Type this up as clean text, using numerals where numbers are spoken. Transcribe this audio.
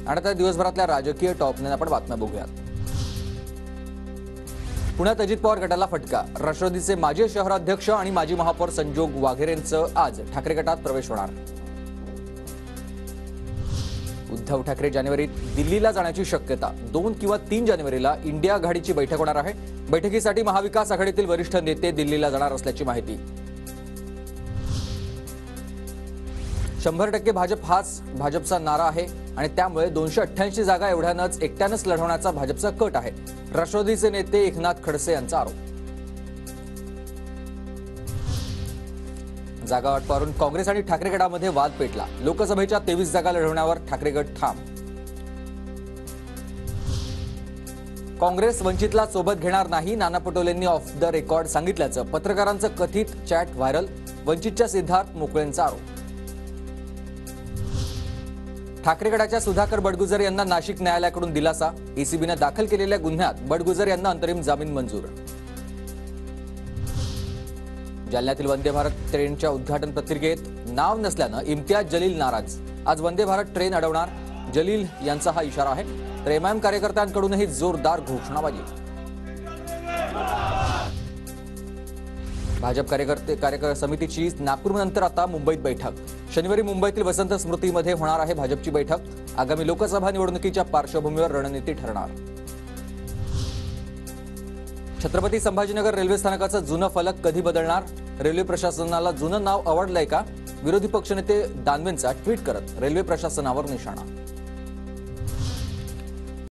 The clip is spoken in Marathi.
आणि आता दिवसभरातल्या राजकीय टॉपने आपण बातम्या बघूयात। पुण्यात अजित पवार गटाला फटका। राष्ट्रवादीचे माजी शहराध्यक्ष आणि माजी महापौर संजोग वाघेरेंचं आज ठाकरे गटात प्रवेश होणार। उद्धव ठाकरे जानेवारीत दिल्लीला जाण्याची शक्यता। 2 किंवा 3 जानेवारीला इंडिया आघाडीची बैठक होणार आहे। बैठकीसाठी महाविकास आघाडीतील वरिष्ठ नेते दिल्लीला जाणार असल्याची माहिती। 100% भाजप हाच भाजपचा नारा आहे आणि त्यामुळे 288 जागा एवढ्यानंच एकट्यानंच लढवण्याचा भाजपचा कट आहे। राष्ट्रवादीचे नेते एकनाथ खडसे यांचा आरोप। जागा वाटपावरून काँग्रेस आणि ठाकरे गटामध्ये वाद पेटला। लोकसभेच्या 23 जागा लढवण्यावर ठाकरे गट ठाम। काँग्रेस वंचितला सोबत घेणार नाही, नाना पटोलेंनी ऑफ द रेकॉर्ड सांगितल्याचं पत्रकारांचं कथित चॅट व्हायरल। वंचितच्या सिद्धार्थ मोकळेंचा आरोप। ठाकरे गटाच्या सुधाकर बडगुजर यांना नाशिक न्यायालयाकडून दिलासा। एसीबीने दाखल केलेल्या गुन्ह्यात बडगुजर यांना अंतरिम जामीन मंजूर। जालन्यातील वंदे भारत ट्रेनच्या उद्घाटन पत्रिकेत नाव नसल्यानं इम्तियाज जलील नाराज। आज वंदे भारत ट्रेन अडवणार, जलील यांचा हा इशारा आहे। तर एमआयएम कार्यकर्त्यांकडूनही जोरदार घोषणाबाजी। भाजप कार्यकर्ते समितीची नागपूरनंतर आता मुंबईत बैठक। शनिवारी मुंबईतील वसंत स्मृतीमध्ये होणार आहे भाजपची बैठक। आगामी लोकसभा निवडणुकीच्या पार्श्वभूमीवर रणनीती ठरणार। छत्रपती संभाजीनगर रेल्वे स्थानकाचं जुनं फलक कधी बदलणार? रेल्वे प्रशासनाला जुनं नाव आवडलंय का? विरोधी पक्षनेते दानवेंचा ट्विट करत रेल्वे प्रशासनावर निशाणा।